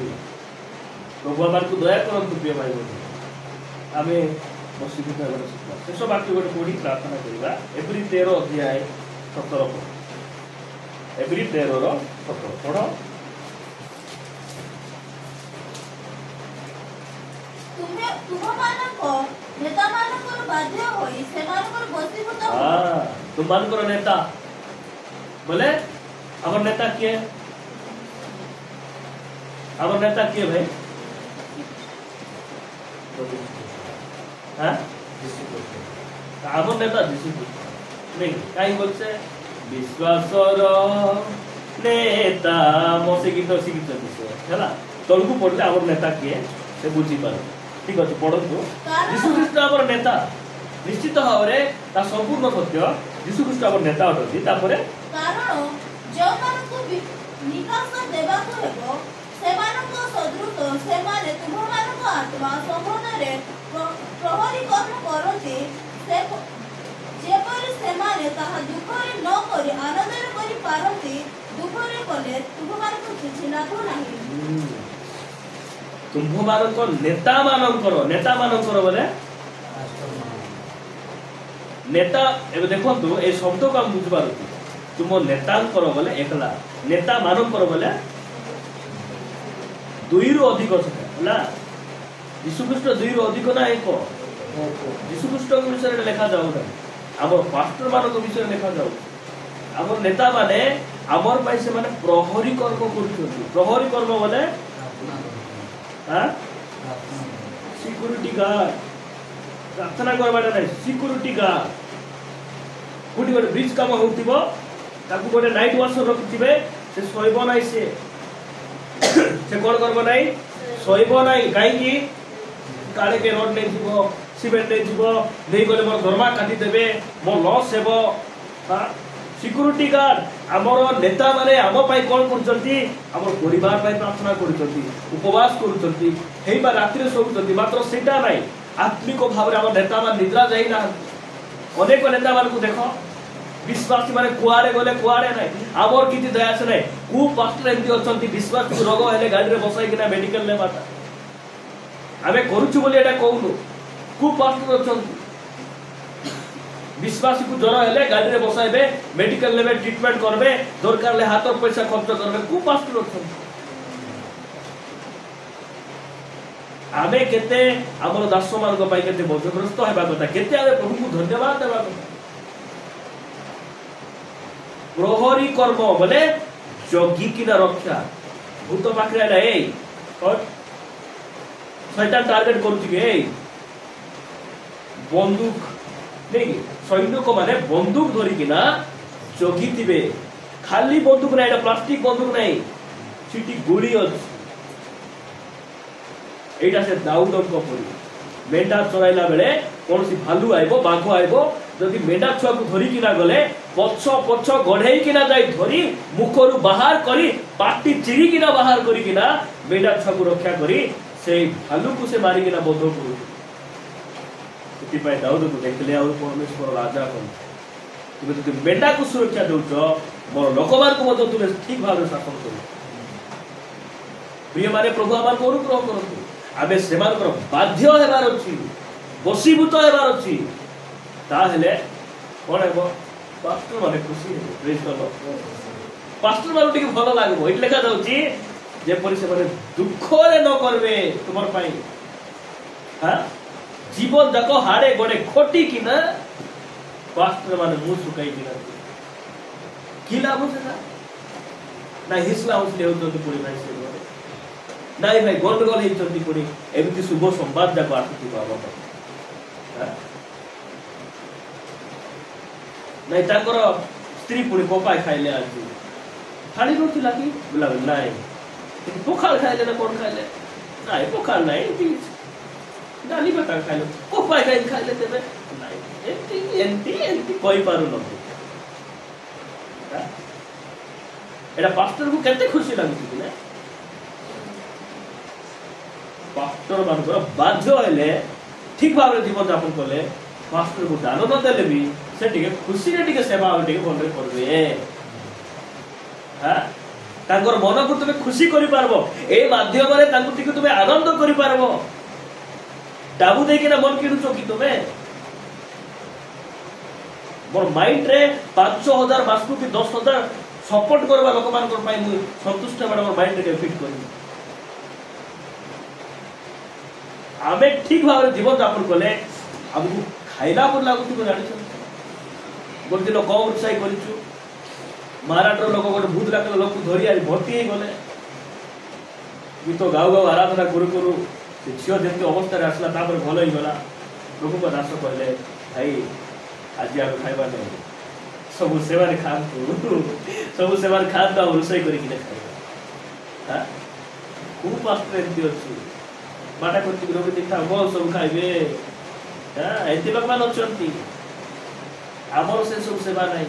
प्रभु मान को दया करंतु प्रिय भाई बहन हमें बसीभूत हेबार शिक्षा शेष वाक्य गोटे पढ़ी प्रार्थना करबा एप्रिल 13 अध्याय 17 एप्रिल 13 रो 17 पढ़ो ତୁମମାନଙ୍କ ନେତାମାନଙ୍କର ବାଧ୍ୟ ହୋଇ ସେମାନଙ୍କର ବଶୀଭୂତ ହୁଅ। ତୁମମାନଙ୍କର ନେତା ବୋଲେ ଆମର ନେତା କିଏ? ଆମର ନେତା କିଏ ଭାଇ? আমার নেতা যিশু নেই কাই বলছে বিশ্বাসর নেতা মতে গীত শিখিଛନ୍ତି ସେ ହେଲା ତଳକୁ ପଢିଲେ ଆମର ନେତା କିଏ ସେ ବୁଝିପାରେ। ଠିକ ଅଛି ପଢନ୍ତୁ। ଯୀଶୁ ଖ୍ରୀଷ୍ଟ ଆମର ନେତା ନିଶ୍ଚିତ ଭାବରେ ତା ସମ୍ପୂର୍ଣ୍ଣ ସତ୍ୟ। ଯୀଶୁ ଖ୍ରୀଷ୍ଟ ଆମର ନେତା ଅଟନ୍ତି। ତାପରେ କାରଣ ଯେଉଁମାନଙ୍କୁ ନିକାଶ ଦେବାକୁ ହେବ ସେମାନଙ୍କ ସଦୃଶ ସେମାନେ ତୁମମାନଙ୍କ ଆତ୍ମା ସମ୍ବନ୍ଧରେ ପ୍ରହରୀ କର୍ମ କରନ୍ତି ଯେପରି ସେମାନେ ତାହା ଦୁଃଖରେ ନ କରି ଆନନ୍ଦରେ କରିପାରନ୍ତି। ଦୁଃଖରେ କଲେ ତୁମମାନଙ୍କୁ କିଛି ଲାଭ ନାହିଁ। ତୁମ୍ଭମାନଙ୍କ ନେତାମାନଙ୍କର ବୋଲେ ନେତା ଏବେ ଦେଖନ୍ତୁ ଏ ଶବ୍ଦକୁ ଆମେ ବୁଝିପାରୁଛୁ। ତୁମ ନେତାଙ୍କର ବୋଲେ ଏକଲା ନେତା ମାନଙ୍କର ବୋଲେ ଦୁଇରୁ ଅଧିକ ସେଟା ହେଲା। ଯୀଶୁଖ୍ରୀଷ୍ଟ ଦୁଇରୁ ଅଧିକ ନା ଏକ? ଯୀଶୁଖ୍ରୀଷ୍ଟଙ୍କ ବିଷୟରେ ଲେଖାଯାଉନାହିଁ ଆମର ପାଷ୍ଟର ମାନଙ୍କ ବିଷୟରେ ଲେଖାଯାଉଛି। ଆମର ନେତା ମାନେ ଆମର ପାଇଁ ସେମାନେ ପ୍ରହରୀ କର୍ମ କରୁଛନ୍ତି। ପ୍ରହରୀ କର୍ମ ବୋଲେ ସିକ୍ୟୁରିଟି ଗାର୍ଡ ପ୍ରାର୍ଥନା କରବାଟା ନାହିଁ ସିକ୍ୟୁରିଟି ଗାର୍ଡ। କୋଉଠି ଗୋଟେ ବ୍ରିଜ କାମ ହଉଥିବ ତାକୁ ଗୋଟେ ନାଇଟ୍ ୱାଚର ରଖିଥିବେ ସେ ଶୋଇବ ନାହିଁ। ସେ କଣ କରିବ ନାହିଁ ଶୋଇବ ନାହିଁ। କାହିଁକି କାଳେ କେ ରୋଡ ନେଇଯିବ ସିମେଣ୍ଟ ନେଇଯିବ ନେଇଗଲେ ମୋର ଦରମା କାଟିଦେବେ ମୋ ଲସ୍ ହେବ। ସିକ୍ୟୁରିଟି ଗାର୍ଡ ଆମର ନେତା ମାନେ ଆମ ପାଇଁ କଣ କରୁଛନ୍ତି? ଆମର ପରିବାର ପାଇଁ ପ୍ରାର୍ଥନା କରୁଛନ୍ତି ଉପବାସ କରୁଛନ୍ତି ହେଇବା ରାତିରେ ଶୋଉଛନ୍ତି। ମାତ୍ର ସେଇଟା ନାହିଁ ଆତ୍ମିକ ଭାବରେ ଆମ ନେତା ମାନେ ନିଦ୍ରା ଯାଇନାହାନ୍ତି। ଅନେକ ନେତା ମାନଙ୍କୁ ଦେଖ ବିଶ୍ୱାସୀ ମାନେ କୁଆଡେ ଗଲେ କୁଆଡେ ନାହିଁ ଆମର କିଛି ଦୟାସ ନାହିଁ। କୋଉ ପାଷ୍ଟର ଏମିତି ଅଛନ୍ତି ବିଶ୍ୱାସୀ ରୋଗ ହେଲେ ଗାଡିରେ ବସାଇକିନା ମେଡିକାଲ ନେବାଟା ଆମେ କରୁଛୁ ବୋଲି ଏଇଟା କହୁନୁ। କୋଉ ପାଷ୍ଟର ଅଛନ୍ତି ବିଶ୍ୱାସୀକୁ ଜ୍ୱର ହେଲେ ଗାଡିରେ ବସାଇବେ ମେଡିକାଲ ନେବେ ଟ୍ରିଟମେଣ୍ଟ କରିବେ ଦରକାର ହେଲେ ହାତ ପଇସା ଖର୍ଚ୍ଚ କରିବେ। କୋଉ ପାଷ୍ଟର ଅଛନ୍ତି? ଆମେ କେତେ ଆମର ଦାସ ମାନଙ୍କ ପାଇଁ କେତେ ବୋଝଗ୍ରସ୍ତ ହେବା କଥା କେତେ ଆମେ ପ୍ରଭୁଙ୍କୁ ଧନ୍ୟବାଦ ଦେବା କଥା। ପ୍ରହରୀ କର୍ମ ବୋଲେ ଜଗିକିନା ରକ୍ଷା। ଭୂତ ପାଖରେ ହେଲା ଏଇ ଶୈତାନ ଟାର୍ଗେଟ କରୁଛି କି ଏଇ ବନ୍ଧୁକ ନେଇକି ସୈନିକ ମାନେ ବନ୍ଧୁକ ଧରିକିନା ଜଗିଥିବେ। ଖାଲି ବନ୍ଧୁକ ନାହିଁ ଏଇଟା ପ୍ଲାଷ୍ଟିକ ବନ୍ଧୁକ ନାହିଁ ସେଠି ଗୁଳି ଅଛି। এইটা সে দাউদଙ୍କ পরি মেଣ୍ଢା ଚରାଇଲା ବେଳେ କୌଣସି ଭାଲୁ ଆଇବ ବାଘ ଆଇବ ଯଦି ମେଣ୍ଢା ଛୁଆକୁ ଧରିକିନା ଗଲେ ପଛ ପଛ ଗଢେଇକିନା ଯାଇ ଧରି ମୁଖରୁ ବାହାର କରି ପାଟି ଚିରିକିନା ବାହାର କରିକିନା ମେଣ୍ଢା ଛୁଆକୁ ରକ୍ଷା କରି ସେଇ ଭାଲୁକୁ ସେ ମାରିକିନା ବଧ କରୁଛି। ସେଥିପାଇଁ ଦାଉଦକୁ ଦେଖିଲେ ଆଉ ପରମେଶ୍ୱର ରାଜା କଣ ତୁମେ ଯଦି ମେଣ୍ଢାକୁ ସୁରକ୍ଷା ଦଉଛ ମୋର ଲୋକମାନଙ୍କୁ ମଧ୍ୟ ତୁମେ ଠିକ ଭାବରେ ଶାସନ କରୁଛ। ପ୍ରିୟ ମାନେ ପ୍ରଭୁ ଆମକୁ ଅନୁଗ୍ରହ କରନ୍ତୁ। ଆମେ ସେମାନଙ୍କର ବାଧ୍ୟ ହେବାର ଅଛି ବଶୀଭୂତ ହେବାର ଅଛି। ତାହେଲେ କଣ ହେବ? ପାଷ୍ଟର ମାନେ ଖୁସି ହେବେ। ପାଷ୍ଟର ମାନଙ୍କୁ ଟିକେ ଭଲ ଲାଗିବ। ଏଠି ଲେଖା ଯାଉଛି ଯେପରି ସେମାନେ ଦୁଃଖରେ ନ କରିବେ ତୁମର ପାଇଁ ଜୀବନ ଯାକ ହାଡେ ଗୋଡେ ଖଟିକିନା ପାଷ୍ଟର ମାନେ ମୁହଁ ଶୁକାଇକିନା କି ଲାଭ ସେଟା ନା ହିସଲା ହୁସଲି ହେଉଛନ୍ତି ପୁଣି ଭାଇ ସେ ନାଇଁ ଭାଇ ଗଣ୍ଡଗୋଳ ହେଇଛନ୍ତି ପୁଣି ଏମିତି ଶୁଭ ସମ୍ବାଦ ଯାକ ଆସୁଥିବ ଆମ ପାଇଁ। ନାଇଁ ତାଙ୍କର ସ୍ତ୍ରୀ ପୁଣି ପପାଇ ଖାଇଲେ ଆଜି ଥାଳି ନଥିଲା କି ନାଇଁ ପଖାଳ ଖାଇଲେ ନା କଣ ଖାଇଲେ ନାଇଁ ପଖାଳ ନାଇଁ ଡାଲି ବେକା ଖାଇଲେ ପପାଇ ଖାଇକି ଖାଇଲେ ତେବେ ନାଇଁ ଏମିତି ଏମିତି ଏମିତି କହିପାରୁନନ୍ତି। ଏଇଟା ପାଷ୍ଟରକୁ କେତେ ଖୁସି ଲାଗୁଛି କି ନା? ପାଷ୍ଟର ମାନଙ୍କର ବାଧ୍ୟ ହେଲେ ଠିକ ଭାବରେ ଜୀବନ ଯାପନ କଲେ ପାଷ୍ଟରକୁ ଦାନ ନ ଦେଲେ ବି ସେ ଟିକେ ଖୁସିରେ ଟିକେ ସେବା ଟିକେ ଭଲରେ କରିବେ। ତାଙ୍କର ମନକୁ ତୁମେ ଖୁସି କରିପାରିବ। ଏଇ ମାଧ୍ୟମରେ ତାଙ୍କୁ ଟିକେ ତୁମେ ଆନନ୍ଦ କରିପାରିବ। ଡାବୁ ଦେଇକିନା ମନ କିଣୁଛ କି ତୁମେ? ମୋର ମାଇଣ୍ଡରେ 5,000 ମାସକୁ କି 10,000 ସପୋର୍ଟ କରିବା ଲୋକମାନଙ୍କ ପାଇଁ ମୁଁ ସନ୍ତୁଷ୍ଟ ହେବାର ମୋର ମାଇଣ୍ଡରେ ଫିଟ୍ କରିବି। आमे ठीक भाव जीवन यापन कले आमको खाइला पर लागुथि जानि गोटे दिन कम रोषाई करूँ महाराष्ट्र लोक गोटे भूत डाक लोक धरी आज भर्ती हो गले गीत गाऊ गाऊ आराधना करू करू झील जमी अवस्था आसला भल ही गला लोक दास कहले भाई आज आम खाइबा नहीं सब सेवा खातु सब सेवा खातु आ रोषाई करके खाइबा खूब पास्टर एमती अच्छी बाटा करती रोगी देखा भल सब खाइबे एमती लोक मान अच्छा आमर से सब सेवा नहीं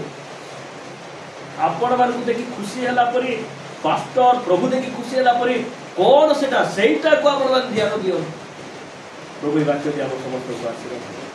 आपण मान देखी खुशी है पास्टर प्रभु देखी खुशी है कौन सेटा को आप ध्यान दियो प्रभु वाक्य आम समस्त को आशीर्वाद